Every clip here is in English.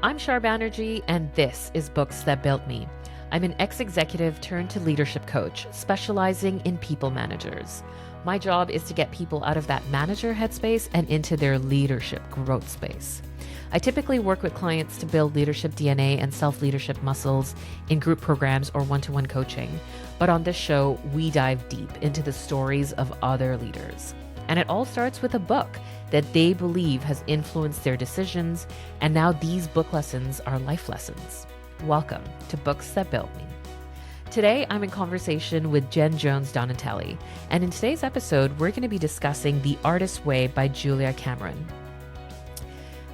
I'm Shar Banerjee, and this is Books That Built Me. I'm an ex-executive turned to leadership coach, specializing in people managers. My job is to get people out of that manager headspace and into their leadership growth space. I typically work with clients to build leadership DNA and self-leadership muscles in group programs or one-to-one coaching. But on this show, we dive deep into the stories of other leaders. And it all starts with a book that they believe has influenced their decisions, and now these book lessons are life lessons. Welcome to Books That Built Me. Today, I'm in conversation with Jen Jones Donatelli, and in today's episode, we're going to be discussing The Artist's Way by Julia Cameron.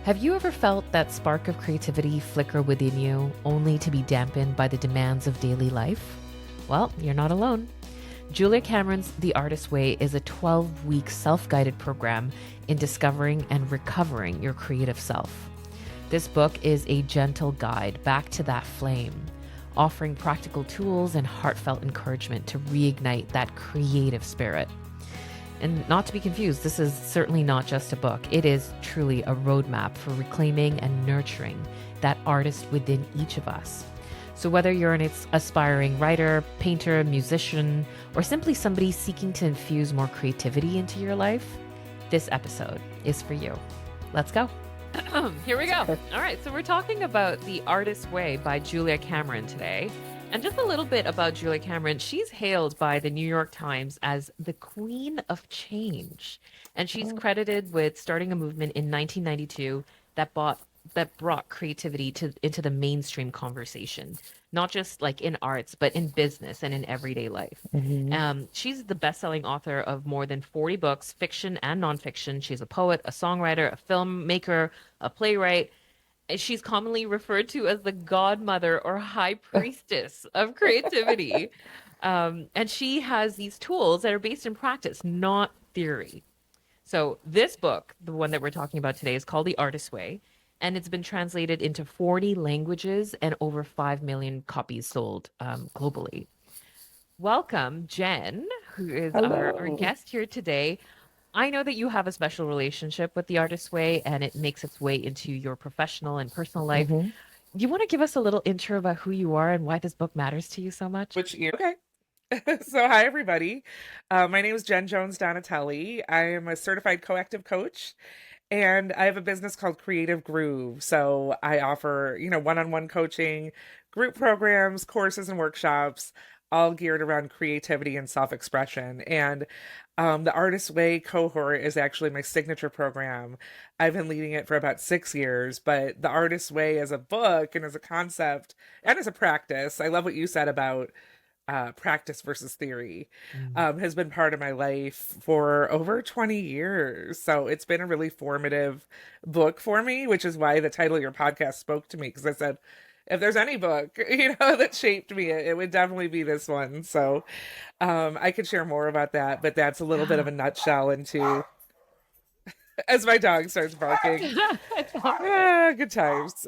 Have you ever felt that spark of creativity flicker within you, only to be dampened by the demands of daily life? Well, you're not alone. Julia Cameron's The Artist's Way is a 12-week self-guided program in discovering and recovering your creative self. This book is a gentle guide back to that flame, offering practical tools and heartfelt encouragement to reignite that creative spirit. And not to be confused, this is certainly not just a book. It is truly a roadmap for reclaiming and nurturing that artist within each of us. So whether you're an aspiring writer, painter, musician, or simply somebody seeking to infuse more creativity into your life, this episode is for you. Let's go. Here we go. All right, so we're talking about The Artist's Way by Julia Cameron today. And just a little bit about Julia Cameron. She's hailed by the New York Times as the Queen of Change. And she's credited with starting a movement in 1992 that brought creativity into the mainstream conversation, not just like in arts, but in business and in everyday life. She's the best-selling author of more than 40 books, fiction and nonfiction. She's a poet, a songwriter, a filmmaker, a playwright. She's commonly referred to as the godmother or high priestess of creativity. And she has these tools that are based in practice, not theory. So this book, the one that we're talking about today, is called The Artist's Way, and it's been translated into 40 languages and over 5 million copies sold globally. Welcome, Jen, who is our guest here today. I know that you have a special relationship with The Artist's Way, and it makes its way into your professional and personal life. Do you want to give us a little intro about who you are and why this book matters to you so much? Okay. So hi, everybody. My name is Jen Jones Donatelli. I am a certified coactive coach, and I have a business called Creative Groove. So I offer, one-on-one coaching, group programs, courses, and workshops, all geared around creativity and self-expression. And the Artist's Way cohort is actually my signature program. I've been leading it for about 6 years, but the Artist's Way as a book and as a concept and as a practice, I love what you said about practice versus theory, has been part of my life for over 20 years. So it's been a really formative book for me, which is why the title of your podcast spoke to me. Because I said, if there's any book, that shaped me, it would definitely be this one. So I could share more about that, but that's a little bit of a nutshell into, as my dog starts barking. Good times.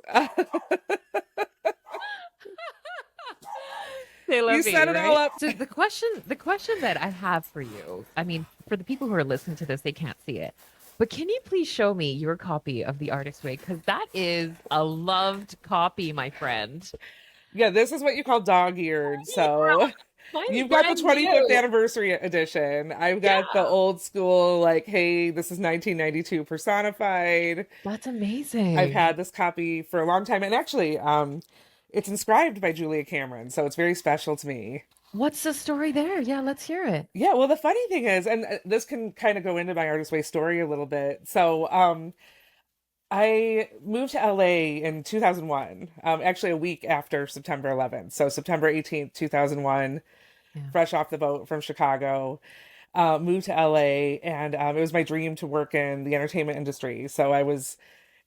They love You set it all up. So the question that I have for you, I mean, for the people who are listening to this, they can't see it, but can you please show me your copy of The Artist's Way? Because that is a loved copy, my friend. Yeah, this is what you call dog-eared. So you've got the 25th anniversary edition. I've got the old school, like, hey, this is 1992 personified. That's amazing. I've had this copy for a long time. And actually, it's inscribed by Julia Cameron, so it's very special to me. What's the story there? Yeah, let's hear it. Yeah, well, the funny thing is, and this can kind of go into my Artist's Way story a little bit. So I moved to LA in 2001, actually a week after September 11th. So September 18th, 2001, fresh off the boat from Chicago, moved to LA, and it was my dream to work in the entertainment industry. So I was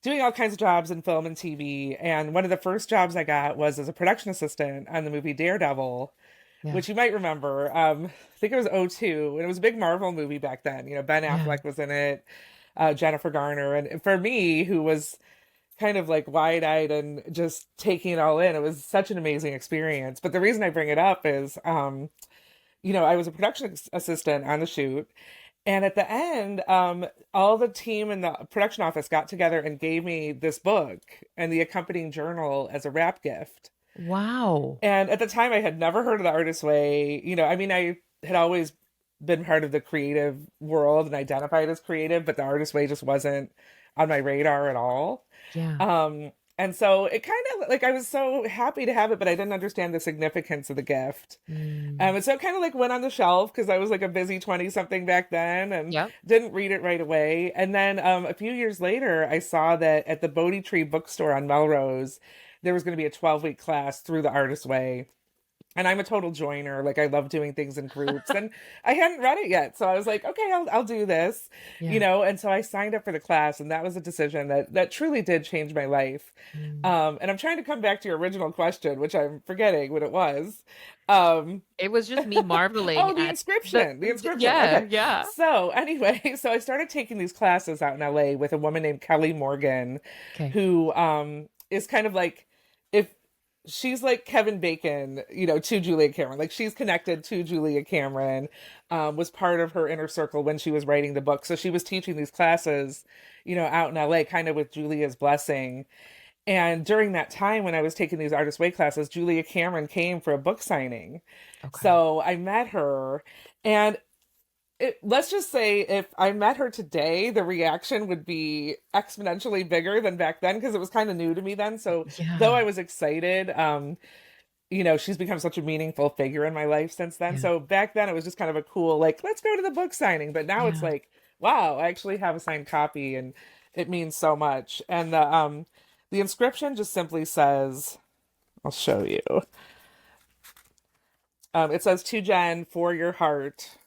doing all kinds of jobs in film and TV. And one of the first jobs I got was as a production assistant on the movie Daredevil, which you might remember. I think it was '02, and it was a big Marvel movie back then. Ben Affleck was in it, Jennifer Garner. And for me, who was kind of like wide-eyed and just taking it all in, it was such an amazing experience. But the reason I bring it up is, I was a production assistant on the shoot. And at the end, all the team in the production office got together and gave me this book and the accompanying journal as a wrap gift. Wow. And at the time, I had never heard of the Artist Way. I mean, I had always been part of the creative world and identified as creative, but the Artist Way just wasn't on my radar at all. Yeah. And so it kind of like I was so happy to have it, but I didn't understand the significance of the gift. Mm. And so it kind of like went on the shelf because I was like a busy 20 something back then and Yep. didn't read it right away. And then a few years later, I saw that at the Bodhi Tree bookstore on Melrose, there was going to be a 12-week class through the Artist Way. And I'm a total joiner. Like I love doing things in groups and I hadn't read it yet. So I was like, okay, I'll do this, Yeah. and so I signed up for the class and that was a decision that truly did change my life. Mm. And I'm trying to come back to your original question, which I'm forgetting what it was. Um, It was just me marveling oh, the at the inscription, the inscription. yeah, Okay. yeah. So anyway, so I started taking these classes out in LA with a woman named Kelly Morgan, Okay. who is kind of like if she's like Kevin Bacon, to Julia Cameron. Like she's connected to Julia Cameron, was part of her inner circle when she was writing the book. So she was teaching these classes, out in LA, kind of with Julia's blessing. And during that time when I was taking these Artist Way classes, Julia Cameron came for a book signing. Okay. So I met her, and let's just say if I met her today, the reaction would be exponentially bigger than back then because it was kind of new to me then. So though I Yeah. was excited, she's become such a meaningful figure in my life since then. Yeah. So back then it was just kind of a cool, like, let's go to the book signing. But now it's Yeah. like, wow, I actually have a signed copy and it means so much. And the inscription just simply says, I'll show you. It says to Jen for your heart,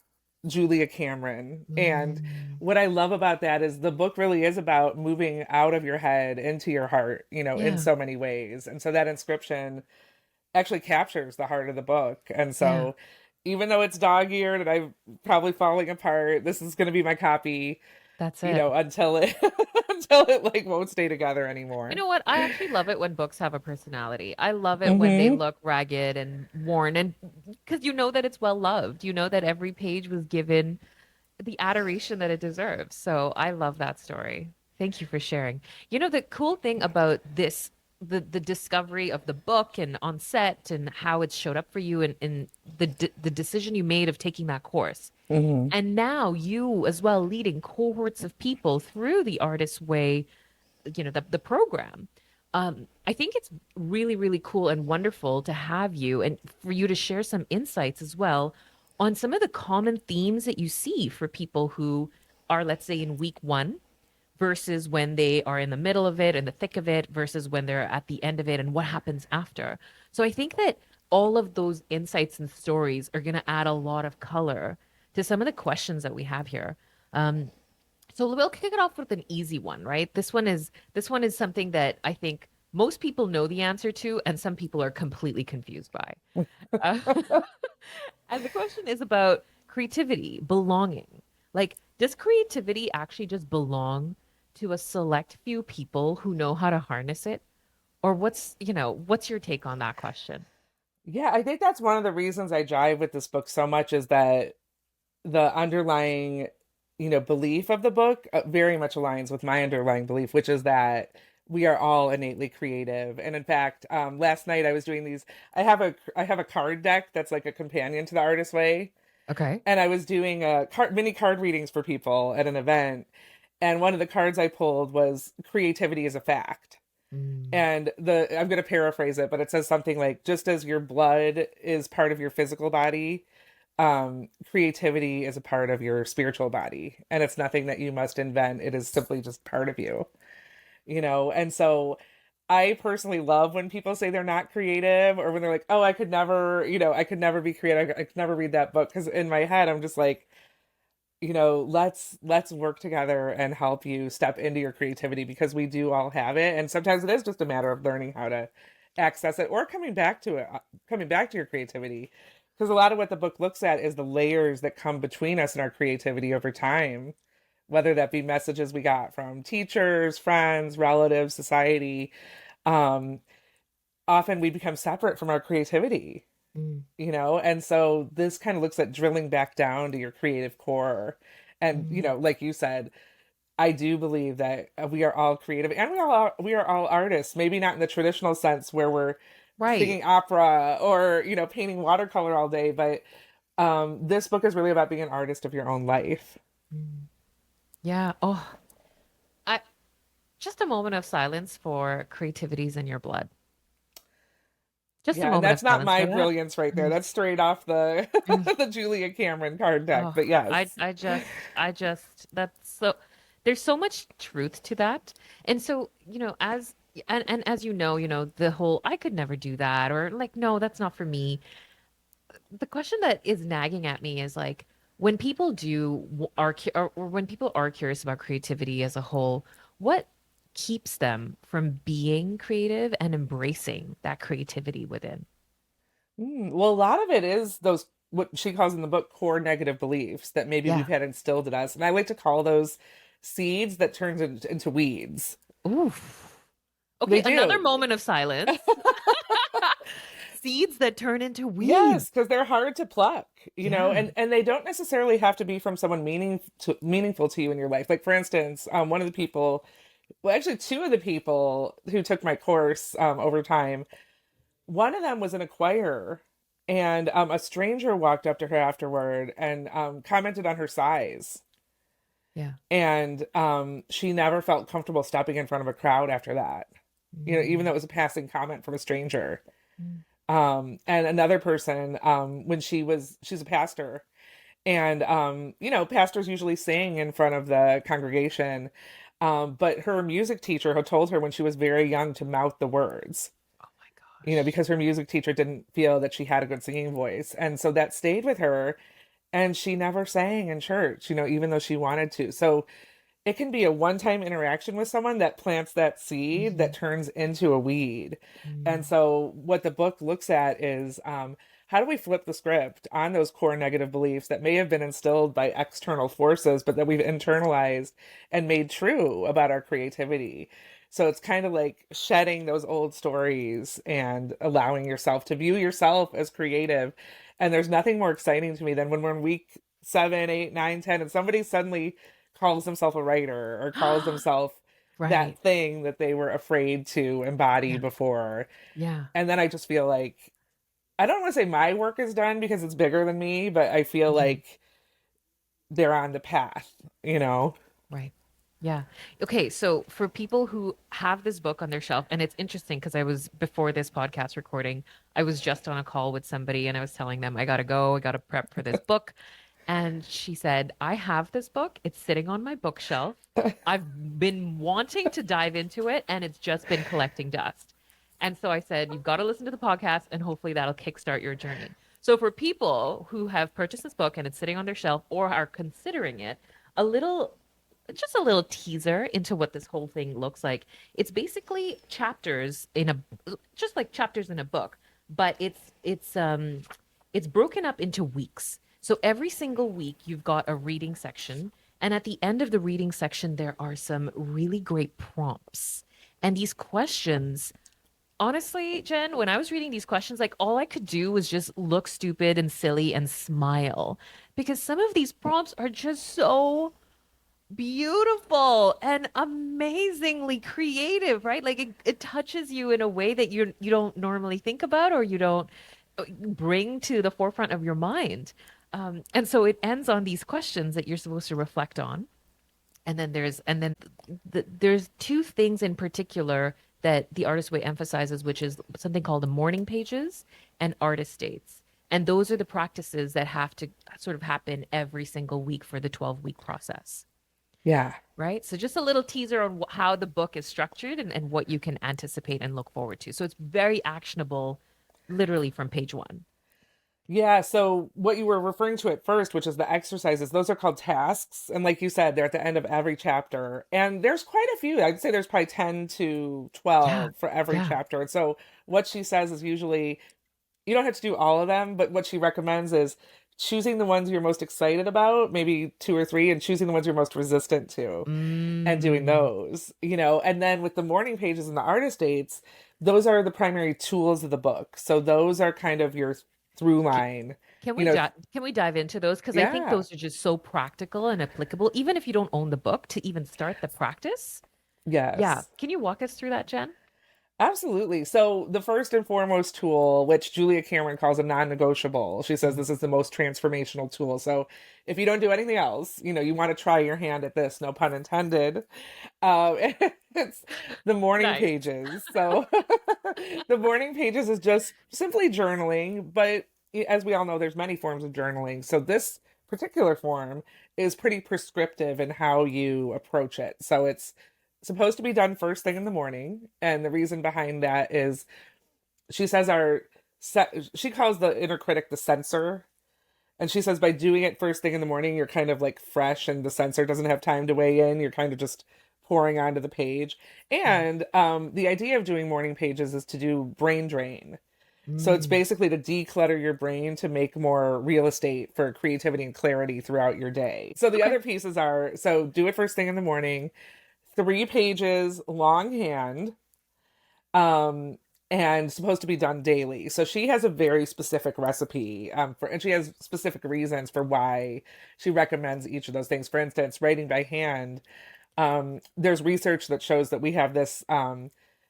Julia Cameron. And Mm. what I love about that is the book really is about moving out of your head into your heart, in Yeah. so many ways. And so that inscription actually captures the heart of the book. And Yeah. so even though it's dog-eared and I'm probably falling apart, this is going to be my copy, That's it. until it until it like won't stay together You anymore. know what? I actually love it when books have a personality. I love it when they Mm-hmm. look ragged and worn, and because you know that it's well loved. You know that every page was given the adoration that it deserves. So I love that story. Thank you for sharing. You know, the cool thing about this, the discovery of the book and on set and how it showed up for you and the decision you made of taking that course. Mm-hmm. And now you as well leading cohorts of people through the Artist Way, the program. I think it's really, really cool and wonderful to have you and for you to share some insights as well on some of the common themes that you see for people who are, let's say, in week one versus when they are in the middle of it and the thick of it versus when they're at the end of it and what happens after. So I think that all of those insights and stories are going to add a lot of color to some of the questions that we have here. Um, so we'll kick it off with an easy one, right? This one is something that I think most people know the answer to, and some people are completely confused by. Uh, and the question is about creativity, belonging. Like, does creativity actually just belong to a select few people who know how to harness it? Or what's your take on that question? Yeah, I think that's one of the reasons I jive with this book so much is that the underlying, belief of the book very much aligns with my underlying belief, which is that we are all innately creative. And in fact, last night I was doing these. I have a card deck that's like a companion to the Artist Way, Okay. and I was doing mini card readings for people at an event. And one of the cards I pulled was creativity is a fact. Mm, And I'm going to paraphrase it, but it says something like, just as your blood is part of your physical body, creativity is a part of your spiritual body, and it's nothing that you must invent. It is simply just part of you, And so I personally love when people say they're not creative or when they're like, oh, I could never, I could never be creative. I could never read that book. Because in my head, I'm just like, let's work together and help you step into your creativity because we do all have it. And sometimes it is just a matter of learning how to access it or coming back to it, coming back to your creativity. Because a lot of what the book looks at is the layers that come between us and our creativity over time, whether that be messages we got from teachers, friends, relatives, society. Um, Often we become separate from our creativity. mm, And so this kind of looks at drilling back down to your creative core And, Mm. like you said, I do believe that we are all creative and we are all artists, maybe not in the traditional sense where we're Right. singing opera or, painting watercolor all day, but this book is really about being an artist of your own life. Mm. Yeah. Oh, I just a moment of silence for creativities in your blood. Just a Yeah, and moment of that's not silence my for that. brilliance right there. Mm. That's straight off the Mm. the Julia Cameron card deck. Oh, But I yes. I just I just that's so there's so much truth to that. And so, and as the whole I could never do that or like no, that's not for me. The question that is nagging at me is like when people or when people are curious about creativity as a whole, what keeps them from being creative and embracing that creativity within? Well, a lot of it is those what she calls in the book core negative beliefs that maybe we've Yeah. had instilled in us, and I like to call those seeds that turns into weeds. Oof. They Okay, another do. moment of silence. Seeds that turn into Yes, weeds. because they're hard to pluck, Yeah. and they don't necessarily have to be from someone meaningful to you in your life. Like for instance, one of the people, well, actually two of the people who took my course over time, one of them was in a choir, and a stranger walked up to her afterward and commented on her size, Yeah. and she never felt comfortable stepping in front of a crowd after that. Even though Mm, it was a passing comment from a stranger. mm, And another person, when she's a pastor, and pastors usually sing in front of the congregation, but her music teacher had told her when she was very young to mouth the words, oh my gosh. because her music teacher didn't feel that she had a good singing voice, and so that stayed with her, and she never sang in church, even though she wanted to. So it can be a one-time interaction with someone that plants that seed that Mhm. turns into a weed. And Mm, so what the book looks at is, how do we flip the script on those core negative beliefs that may have been instilled by external forces, but that we've internalized and made true about our creativity. So it's kind of like shedding those old stories and allowing yourself to view yourself as creative. And there's nothing more exciting to me than when we're in week 7, 8, 9, 10, and somebody suddenly calls himself a writer or calls mm. himself Right. that thing that they were afraid to embody Yeah. before. Yeah. And then I just feel like, I don't want to say my work is done because it's bigger than me, but I feel Mhm. like they're on the path. Right. Yeah. Okay. So for people who have this book on their shelf, and it's interesting because before this podcast recording, I was just on a call with somebody and I was telling them, I got to go, I got to prep for this book. And she said, I have this book. It's sitting on my bookshelf. I've been wanting to dive into it and it's just been collecting dust. And so I said, you've got to listen to the podcast and hopefully that'll kickstart your journey. So for people who have purchased this book and it's sitting on their shelf or are considering it, a little just a little teaser into what this whole thing looks like. It's basically chapters in just like chapters in a book, but it's broken up into weeks. So every single week you've got a reading section, and at the end of the reading section there are some really great prompts. And these questions, honestly, Jen, when I was reading these questions, like all I could do was just look stupid and silly and smile because some of these prompts are just so beautiful and amazingly creative, right? Like it touches you in a way that you don't normally think about or you don't bring to the forefront of your mind. And so it ends on these questions that you're supposed to reflect on. And then there's two things in particular that the artist way emphasizes, which is something called the morning pages and artist states. And those are the practices that have to sort of happen every single week for the 12-week process. Yeah. Right. So just a little teaser on how the book is structured and what you can anticipate and look forward to. So it's very actionable, literally from page one. Yeah, so what you were referring to at first, which is the exercises, those are called tasks. And like you said, they're at the end of every chapter. And there's quite a few. I'd say there's probably 10 to Yeah. 12 for every Yeah. chapter. And so what she says is usually you don't have to do all of them, but what she recommends is choosing the ones you're most excited about, maybe two or three, and choosing the ones you're most resistant to and doing Mm. those. And then with the morning pages and the artist dates, those are the primary tools of the book. So those are kind of your through Ca- line. Can You we know, can we dive into those? Because I think yeah, those are just so practical and applicable, even if you don't own the book, to even start the practice. Yeah. yes. Can you walk us through that, Jen? Absolutely. So, the first and foremost tool, which Julia Cameron calls a non-negotiable, she says Mm. this is the most transformational tool. So, if you don't do anything else, you want to try your hand at this, no pun intended. Um, it's the morning Nice. pages. So, the morning pages is just simply journaling, but as we all know, there's many forms of journaling. So, this particular form is pretty prescriptive in how you approach it. So, it's supposed to be done first thing in the morning. And the reason behind that is she says she calls the inner critic the censor. And she says by doing it first thing in the morning, you're kind of like fresh and the censor doesn't have time to weigh in. You're kind of just pouring onto the page. Mm. And the idea of doing morning pages is to do brain drain. So it's Mm. basically to declutter your brain to make more real estate for creativity and clarity throughout your day. So the Okay. other pieces are so do it first thing in the morning, 3 pages longhand, um, and supposed to be done daily. So she has a very specific recipe, and she has specific reasons for why she recommends each of those things. For instance, writing by hand, there's research that shows that we have this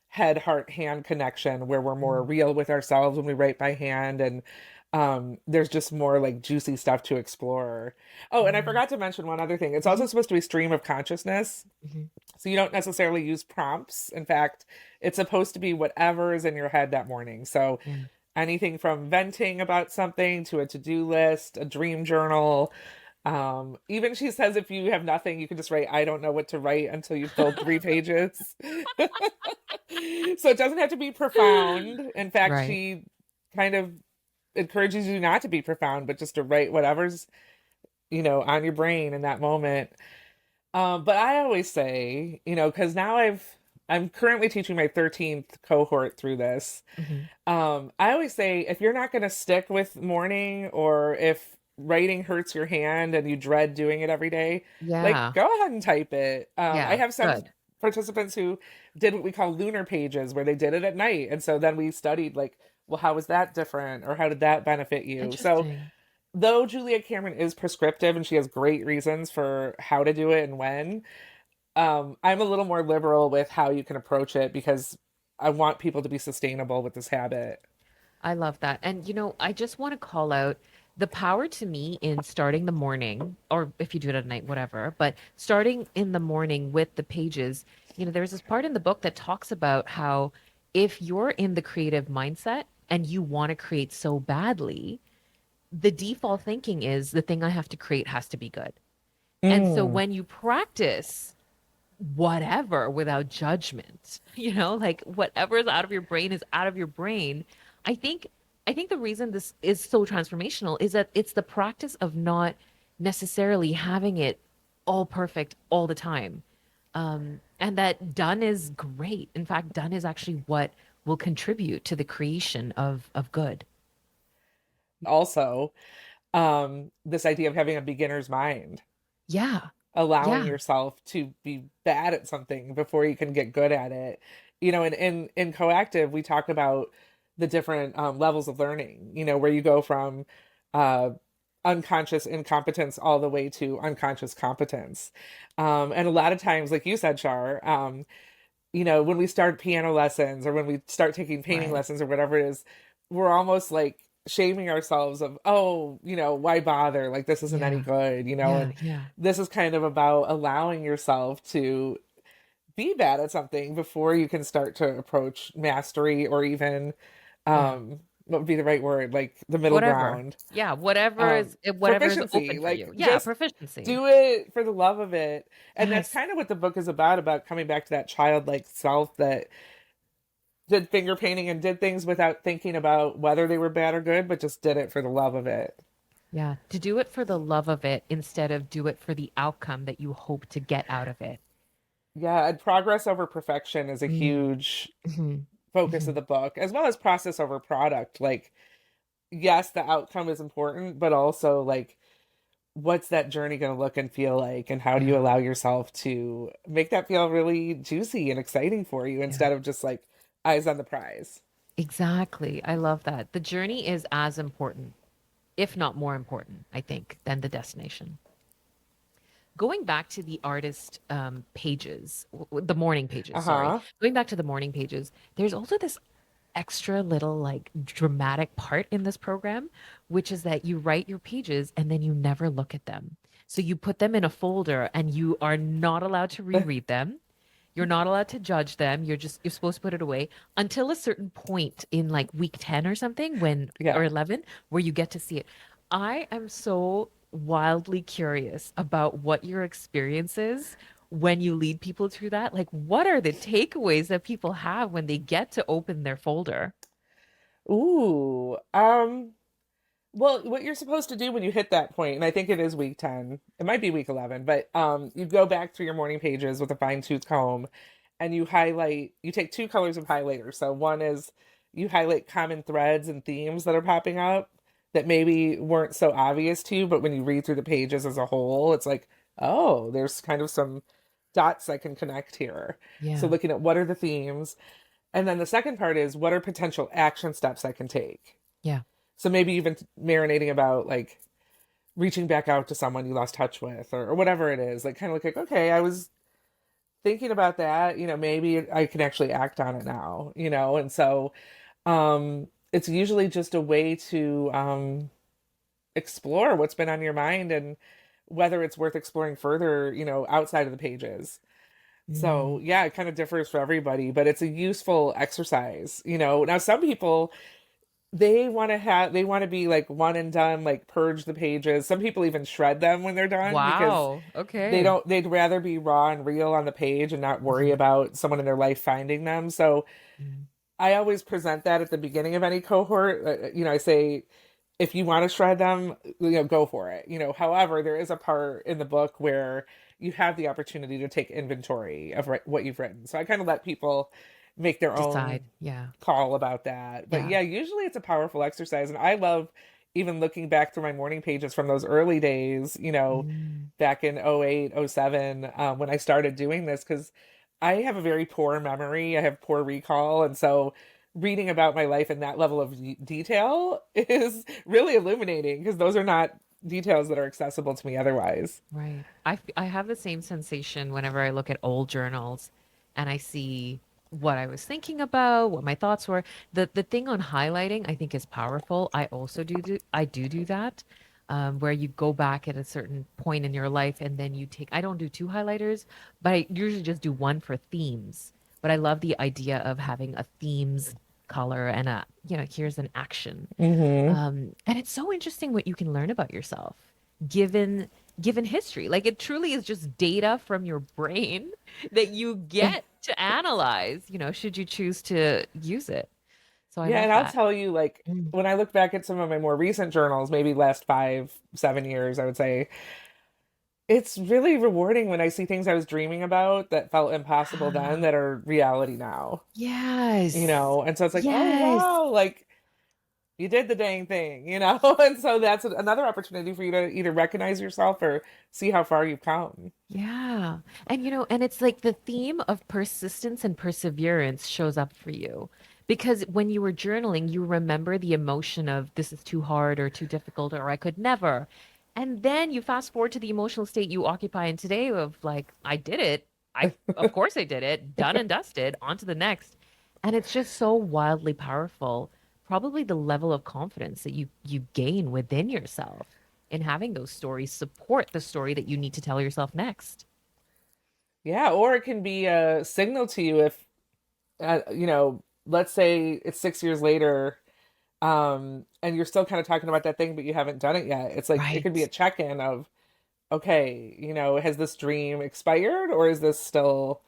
head heart hand connection where we're more Mm. real with ourselves when we write by hand, and there's just more like juicy stuff to explore. Oh, and I Mm. forgot to mention one other thing. It's also Mhm. supposed to be stream of consciousness. Mhm. So you don't necessarily use prompts. In fact, it's supposed to be whatever is in your head that morning. So Yeah. anything from venting about something to a to-do list, a dream journal. Even she says if you have nothing, you can just write, I don't know what to write until you've filled 3 pages. So it doesn't have to be profound. In fact, Right. she kind of encourages you not to be profound, but just to write whatever's, on your brain in that moment. But I always say, because now I'm currently teaching my 13th cohort through this. Mhm. I always say if you're not going to stick with morning or if writing hurts your hand and you dread doing it every day, like Yeah. go ahead and type it. I Yeah. have some Good. participants who did what we call lunar pages where they did it at night. And so then we studied like, well, how was that different or how did that benefit you? So Interesting. though Julia Cameron is prescriptive and she has great reasons for how to do it and when, I'm a little more liberal with how you can approach it because I want people to be sustainable with this habit. I love that. And I just want to call out the power to me in starting the morning, or if you do it at night, whatever, but starting in the morning with the pages. There's this part in the book that talks about how if you're in the creative mindset and you want to create so badly, the default thinking is the thing I have to create has to be good. And so Mm. when you practice whatever without judgment, like whatever is out of your brain is out of your brain. I think i think the reason this is so transformational is that it's the practice of not necessarily having it all perfect all the time. And that done is great. In fact, done is actually what will contribute to the creation of good. Also, this idea of having a beginner's mind, Yeah. allowing Yeah. yourself to be bad at something before you can get good at it. And in coactive, we talk about the different levels of learning, where you go from uh, unconscious incompetence all the way to unconscious competence. And a lot of times, like you said, Shar, when we start piano lessons or when we start taking painting Right. lessons or whatever it is, we're almost like shaming ourselves of, oh, why bother? Like this isn't any Yeah. good, Yeah. and Yeah. this is kind of about allowing yourself to be bad at something before you can start to approach mastery or even Yeah. what would be the right word? Like the middle Whatever. ground. Yeah, whatever is Proficiency. open for Like you. Yeah, just proficiency. do it for the love of it. And that's Yes. kind of what the book is about coming back to that childlike self that did finger painting and did things without thinking about whether they were bad or good, but just did it for the love of it. Yeah, to do it for the love of it instead of do it for the outcome that you hope to get out of it. Yeah, and progress over perfection is a Mm. huge Hmm. focus Hmm. of the book, as well as process over product. Like, yes, the outcome is important, but also like what's that journey going to look and feel like and how do you Yeah, allow yourself to make that feel really juicy and exciting for you yeah. instead of just like eyes on the prize. Exactly. I love that. The journey is as important, if not more important, I think, than the destination. Going back to the artist pages, the morning pages, sorry. Uh-huh. Going back to the morning pages, there's also this extra little like dramatic part in this program, which is that you write your pages and then you never look at them. So you put them in a folder and you are not allowed to reread them. You're not allowed to judge them. You're supposed to put it away until a certain point in like week 10 or something when or Yeah. 11 where you get to see it. I am so wildly curious about what your experience is when you lead people through that. Like what are the takeaways that people have when they get to open their folder? Ooh. Well, what you're supposed to do when you hit that point, and I think it is week 10, it might be week 11, but you go back through your morning pages with a fine-tooth comb and you highlight, you take two colors of highlighter. So one is you highlight common threads and themes that are popping up that maybe weren't so obvious to you, but when you read through the pages as a whole, it's like, oh, there's kind of some dots I can connect here. So Yeah. looking at what are the themes. And then the second part is what are potential action steps I can take? Yeah. So maybe even marinating about like reaching back out to someone you lost touch with or whatever it is. Like kind of like, okay, I was thinking about that, maybe I can actually act on it now, and so it's usually just a way to explore what's been on your mind and whether it's worth exploring further, outside of the pages. So Mm. yeah, it kind of differs for everybody, but it's a useful exercise. Now some people they want to be like one and done, like purge the pages. Some people even shred them when they're done because Wow. Okay. they'd rather be raw and real on the page and not worry Mhm. about someone in their life finding them. So Mm. I always present that at the beginning of any cohort. I say, if you want to shred them, go for it. However, there is a part in the book where you have the opportunity to take inventory of what you've written. So I kind of let people make their own Decide. Yeah. call about that. But Yeah. yeah, usually it's a powerful exercise. And I love even looking back through my morning pages from those early days, Mm. back in 08, 07, when I started doing this, because I have a very poor memory. I have poor recall. And so reading about my life in that level of detail is really illuminating because those are not details that are accessible to me otherwise. Right. I have the same sensation whenever I look at old journals and I see what I was thinking about, what my thoughts were. The thing on highlighting I think is powerful. I do that. Where you go back at a certain point in your life and then you take I don't do two highlighters, but I usually just do one for themes. But I love the idea of having a themes color and here's an action. Hmm. And it's so interesting what you can learn about yourself given given history. Like it truly is just data from your brain that you get to analyze, should you choose to use it. So I Yeah, love and I'll that. tell you, like, Mm. when I look back at some of my more recent journals, maybe last 5, 7 years, I would say, it's really rewarding when I see things I was dreaming about that felt impossible then Ah, that are reality now, yes. And so it's like, oh, Yes. wow, like, you did the dang thing. And so that's another opportunity for you to either recognize yourself or see how far you've come. Yeah. And it's like the theme of persistence and perseverance shows up for you. Because when you were journaling, you remember the emotion of this is too hard or too difficult or I could never. And then you fast forward to the emotional state you occupy in today of like, I did it. Of course I did it. Done and dusted. On to the next. And it's just so wildly powerful. Probably the level of confidence that you gain within yourself in having those stories support the story that you need to tell yourself next. Yeah, or it can be a signal to you if, let's say it's 6 years later, and you're still kind of talking about that thing, but you haven't done it yet. It's like it could be a Right. check-in of, okay, has this dream expired or is this still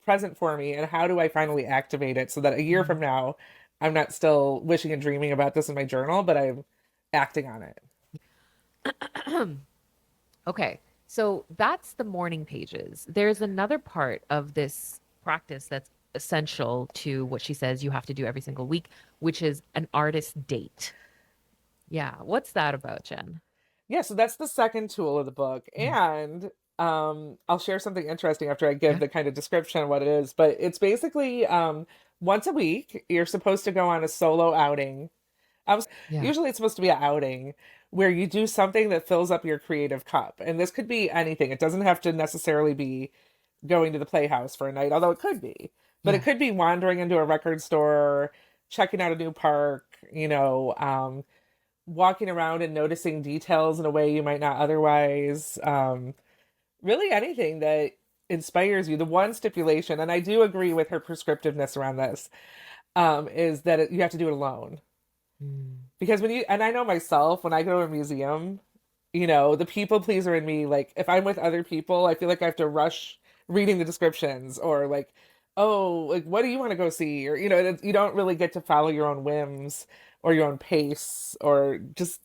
present for me? And how do I finally activate it so that a year from Mm. now, I'm not still wishing and dreaming about this in my journal, but I'm acting on it. Okay. So that's the morning pages. There's another part of this practice that's essential to what she says you have to do every single week, which is an artist date. Yeah. What's that about, Jen? Yeah, so that's the second tool of the book. Mm. And I'll share something interesting after I give Yeah. the kind of description of what it is, but it's basically once a week you're supposed to go on a solo outing. Yeah. Usually it's supposed to be an outing where you do something that fills up your creative cup. And this could be anything. It doesn't have to necessarily be going to the playhouse for a night, although it could be. But it Yeah. could be wandering into a record store, checking out a new park, walking around and noticing details in a way you might not otherwise. Really anything that inspires you. The one stipulation, and I do agree with her prescriptiveness around this, is that you have to do it alone. Mm. Because when you, and I know myself, when I go to a museum, the people pleaser in me, like if I'm with other people, I feel like I have to rush reading the descriptions or like, oh, like what do you want to go see? Or, you don't really get to follow your own whims or your own pace or just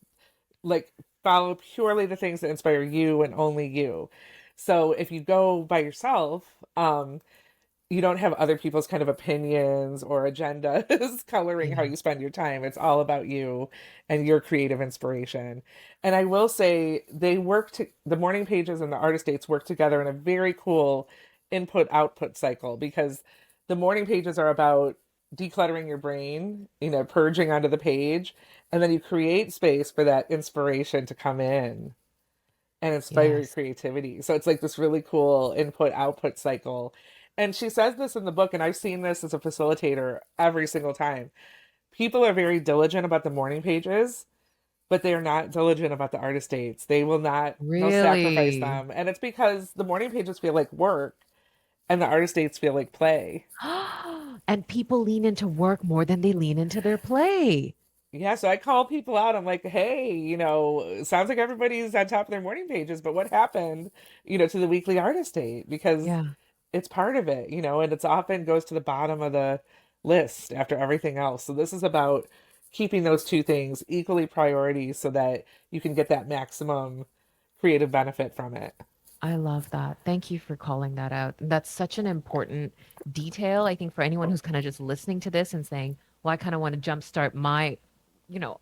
like follow purely the things that inspire you and only you. So if you go by yourself, you don't have other people's kind of opinions or agendas coloring how Yeah. you spend your time. It's all about you and your creative inspiration. And I will say the morning pages and the artist dates work together in a very cool input output cycle because the morning pages are about decluttering your brain, purging onto the page, and then you create space for that inspiration to come in and inspire your Yes. creativity. So it's like this really cool input output cycle. And she says this in the book, and I've seen this as a facilitator every single time. People are very diligent about the morning pages, but they are not diligent about the artist dates. They'll sacrifice Really? them. And it's because the morning pages feel like work and the artist dates feel like play. And people lean into work more than they lean into their play. Yeah, so I call people out. I'm like, hey, it sounds like everybody's on top of their morning pages, but what happened, to the weekly artist date? Because Yeah. it's part of it, and it's often goes to the bottom of the list after everything else. So this is about keeping those two things equally priorities so that you can get that maximum creative benefit from it. I love that. Thank you for calling that out. That's such an important detail, I think, for anyone who's kind of just listening to this and saying, well, I kind of want to jumpstart my,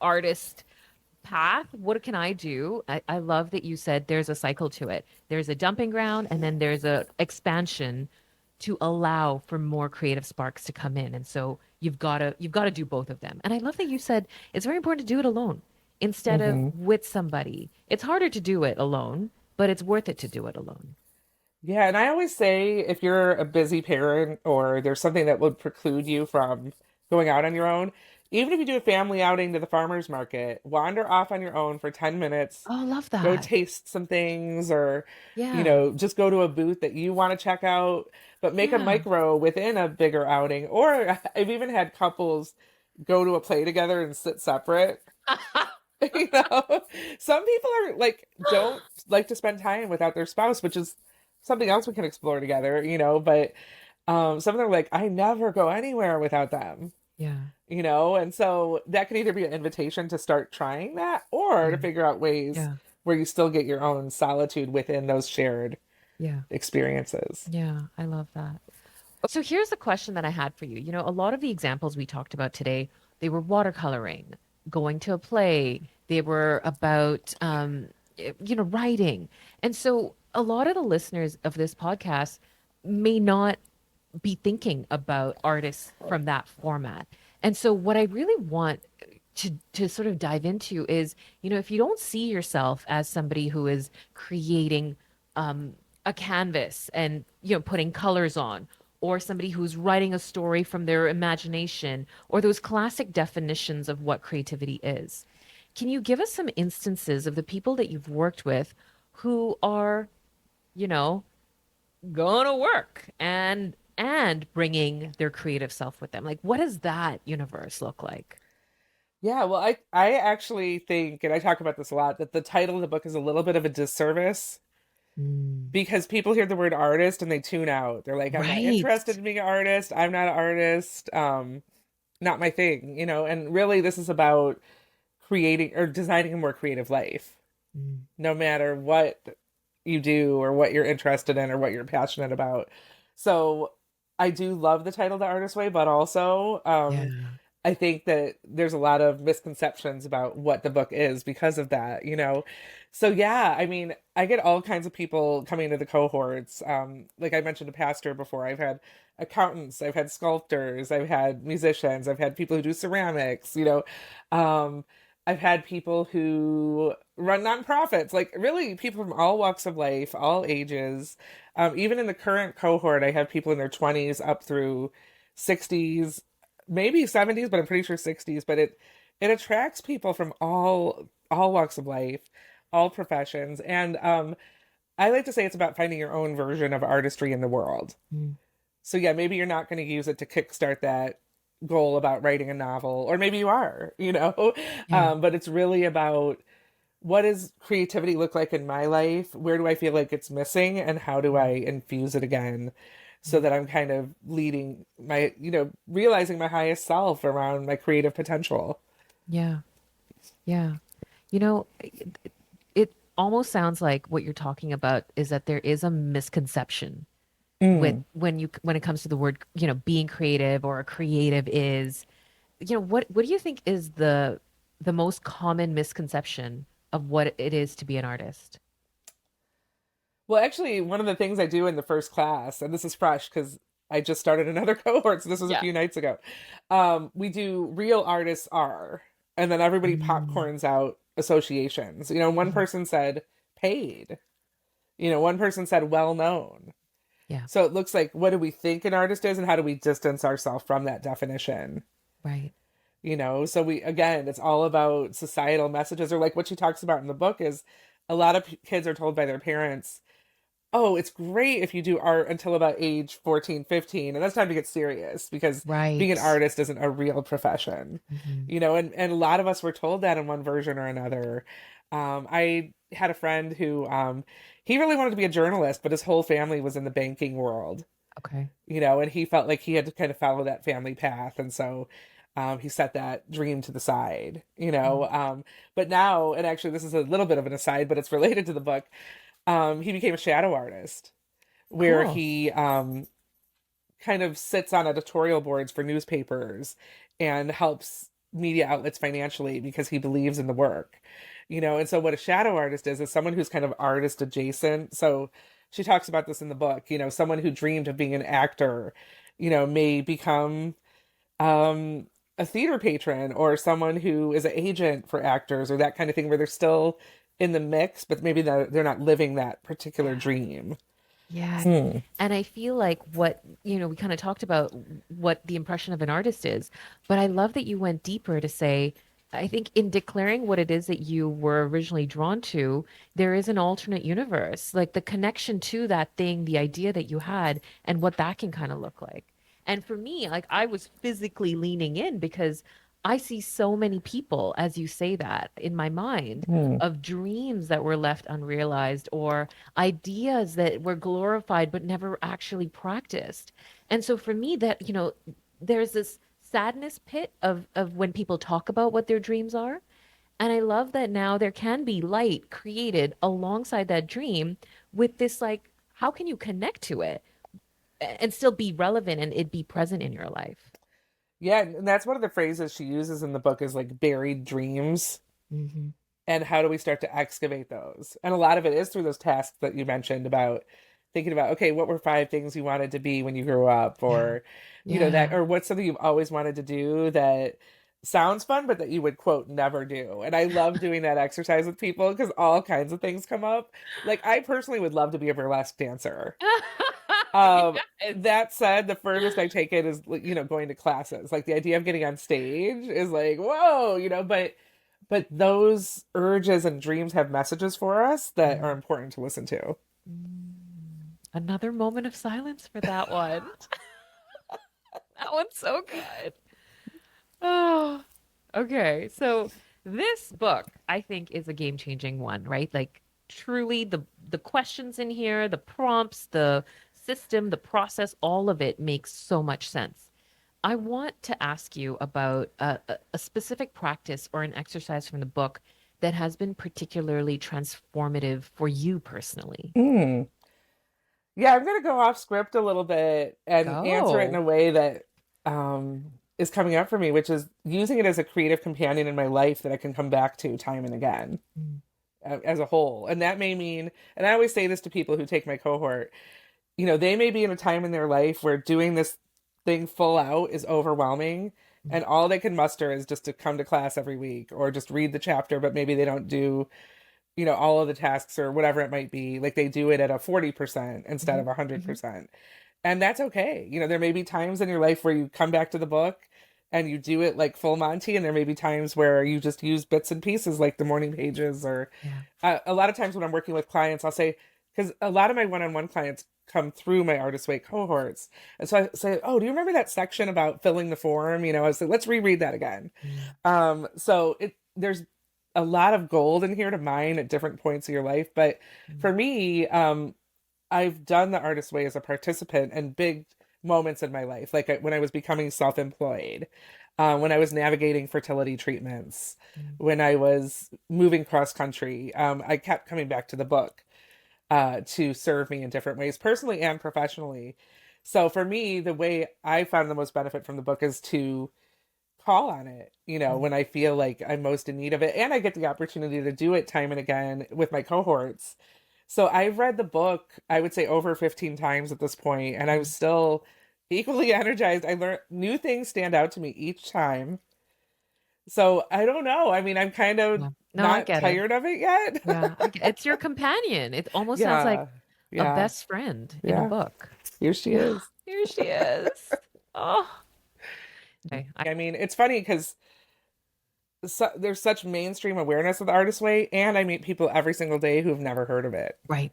artist path. What can I do? I love that you said there's a cycle to it. There's a dumping ground and then there's a expansion to allow for more creative sparks to come in. And so you've got to do both of them. And I love that you said it's very important to do it alone instead of Hmm. with somebody. It's harder to do it alone, but it's worth it to do it alone. Yeah, and I always say if you're a busy parent or there's something that would preclude you from going out on your own, even if you do a family outing to the farmer's market, wander off on your own for 10 minutes, Oh, love go that. taste some things or, Yeah. just go to a booth that you want to check out, but make a Yeah. micro within a bigger outing. Or I've even had couples go to a play together and sit separate. You know, some people are like don't like to spend time without their spouse, which is something else we can explore together, but some of them are like, I never go anywhere without them, Yeah. and so that could either be an invitation to start trying that or to Yeah. figure out ways Yeah. where you still get your own solitude within those shared Yeah. experiences. Yeah. I love that. So here's the question that I had for you. A lot of the examples we talked about today, they were watercoloring, going to a play, they were about, writing. And so a lot of the listeners of this podcast may not be thinking about artists from that format. And so what I really want to sort of dive into is, if you don't see yourself as somebody who is creating a canvas and, putting colors on, or somebody who's writing a story from their imagination, or those classic definitions of what creativity is. Can you give us some instances of the people that you've worked with who are, you know, going to work and bringing their creative self with them? Like, what does that universe look like? Yeah, well, I actually think, and I talk about this a lot, that the title of the book is a little bit of a disservice Mm. because people hear the word artist and they tune out. They're like, I'm not Right. interested in being an artist. I'm not an artist. Not my thing. And really, this is about creating or designing a more creative life, Mm. no matter what you do or what you're interested in or what you're passionate about. So I do love the title The Artist Way, but also Yeah. I think that there's a lot of misconceptions about what the book is because of that, you know? So yeah, I mean, I get all kinds of people coming to the cohorts. Like I mentioned a pastor before, I've had accountants, I've had sculptors, I've had musicians, I've had people who do ceramics, you know. Um, I've had people who run nonprofits, like really people from all walks of life, all ages. Even in the current cohort, I have people in their 20s up through 60s, maybe 70s, but I'm pretty sure 60s. But it attracts people from all walks of life, all professions, and I like to say it's about finding your own version of artistry in the world. Mm. So yeah, maybe you're not going to use it to kickstart that goal about writing a novel, or maybe you are, you know. Yeah. But it's really about what does creativity look like in my life? Where do I feel like it's missing, and how do I Mm. infuse it again? So Mm. that I'm kind of leading my, you know, realizing my highest self around my creative potential. Yeah. Yeah. You know, it almost sounds like what you're talking about is that there is a misconception with Mm. when it comes to the word, being creative or a creative is, what do you think is the most common misconception of what it is to be an artist? Well, actually, one of the things I do in the first class, and this is fresh because I just started another cohort, so this was a Yeah. few nights ago. We do real artists are, and then everybody Mm. popcorns out associations. You know, one Mhm. person said paid, you know, one person said well known. Yeah. So it looks like what do we think an artist is, and how do we distance ourselves from that definition? Right. You know, so we, again, it's all about societal messages, or like what she talks about in the book is a lot of kids are told by their parents, oh, it's great if you do art until about age 14, 15, and that's time to get serious because being an Right. artist isn't a real profession. Hmm. You know, and a lot of us were told that in one version or another. I had a friend who he really wanted to be a journalist, but his whole family was in the banking world, Okay. you know, and he felt like he had to kind of follow that family path. And so he set that dream to the side, you Mm. know. But now, and actually, this is a little bit of an aside, but it's related to the book. He became a shadow artist where Cool. he kind of sits on editorial boards for newspapers and helps media outlets financially because he believes in the work, you know. And so what a shadow artist is someone who's kind of artist adjacent. So she talks about this in the book, you know, someone who dreamed of being an actor, you know, may become um a theater patron, or someone who is an agent for actors or that kind of thing, where they're still in the mix but maybe they're not living that particular Yeah. dream. Yes. Hmm. And I feel like we kind of talked about what the impression of an artist is, but I love that you went deeper to say, I think in declaring what it is that you were originally drawn to, there is an alternate universe, like the connection to that thing, the idea that you had, and what that can kind of look like. And for me, like I was physically leaning in because I see so many people, as you say that, in my mind Hmm. of dreams that were left unrealized or ideas that were glorified but never actually practiced. And so for me that, there's this sadness pit of when people talk about what their dreams are. And I love that now there can be light created alongside that dream with this like how can you connect to it and still be relevant and it be present in your life? Yeah, and that's one of the phrases she uses in the book is like buried dreams. Hmm. And how do we start to excavate those? And a lot of it is through those tasks that you mentioned about thinking about, okay, what were five things you wanted to be when you grew up? Yeah. Or, you know, that, Yeah. or what's something you've always wanted to do that sounds fun, but that you would quote never do. And I love doing that exercise with people because all kinds of things come up. Like, I personally would love to be a burlesque dancer. Um, Yes. that said, the furthest I take it is, you know, going to classes. Like the idea of getting on stage is like, whoa, you know, but those urges and dreams have messages for us that are Mm. important to listen to. Another moment of silence for that one. That one's so good. Oh, okay. So this book, I think, is a game-changing one, right? Like truly the questions in here, the prompts, the system, the process, all of it makes so much sense. I want to ask you about a specific practice or an exercise from the book that has been particularly transformative for you personally. Mm. Yeah, I'm gonna go off script a little bit and answer it in Go. a way that um is coming up for me, which is using it as a creative companion in my life that I can come back to time and again Mm. as a whole. And that may mean, and I always say this to people who take my cohort, they may be in a time in their life where doing this thing full out is overwhelming. Mm. And all they can muster is just to come to class every week or just read the chapter, but maybe they don't do, all of the tasks or whatever it might be. Like they do it at a 40% instead Mhm. of a Mhm. 100%. And that's okay. There may be times in your life where you come back to the book and you do it like full Monty, and there may be times where you just use bits and pieces like the morning pages or Yeah. a lot of times when I'm working with clients, I'll say, because a lot of my one-on-one clients come through my Artist Way cohorts. And so I say, oh, do you remember that section about filling the form? I was like, let's reread that again. Mm. So there's a lot of gold in here to mine at different points of your life. But Mm. for me, I've done the Artist Way as a participant in big moments in my life, like when I was becoming self-employed, when I was navigating fertility treatments, Mm. when I was moving cross country. I kept coming back to the book to serve me in different ways, personally and professionally. So for me, the way I found the most benefit from the book is to call on it, Mm. when I feel like I'm most in need of it. And I get the opportunity to do it time and again with my cohorts. So I've read the book, I would say over 15 times at this point, and I'm Mm. still equally energized. I learn new things stand out to me each time. So I don't know. I'm kind of Yeah. No, I not get it. tired of it yet. Yeah, it's your companion. It almost sounds like Yeah. a Yeah. best friend in a Yeah. book. Here she Yeah, is. here she is. Oh, okay. It's funny because there's such mainstream awareness of the Artist Way, and I meet people every single day who've never heard of it. Right.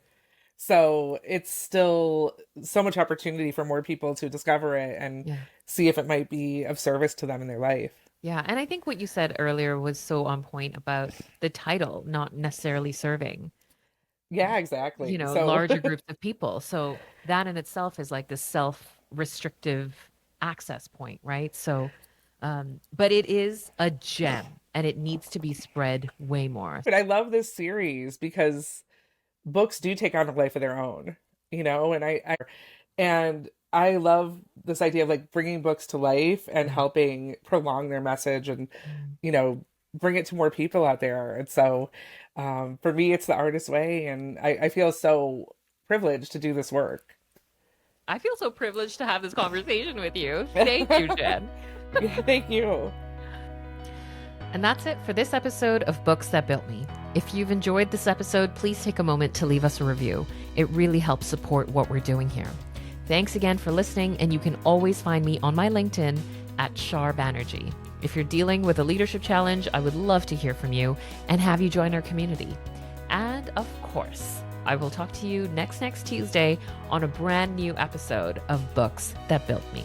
So it's still so much opportunity for more people to discover it and Yeah. see if it might be of service to them in their life. Yeah. And I think what you said earlier was so on point about the title not necessarily serving, Yeah, exactly. So, larger groups of people. So that in itself is like the self-restrictive access point, right? So, but it is a gem and it needs to be spread way more. but I love this series because books do take on a life of their own, and I love this idea of like bringing books to life and Yeah. helping prolong their message and, Mm. you know, bring it to more people out there. And so, for me, it's the Artist Way, and I feel so privileged to do this work. I feel so privileged to have this conversation with you. Thank you, Jen. Yeah, thank you. And that's it for this episode of Books That Built Me. If you've enjoyed this episode, please take a moment to leave us a review. It really helps support what we're doing here. Thanks again for listening, and you can always find me on my LinkedIn at Shar Banerjee. If you're dealing with a leadership challenge, I would love to hear from you and have you join our community. And of course, I will talk to you next Tuesday on a brand new episode of Books That Built Me.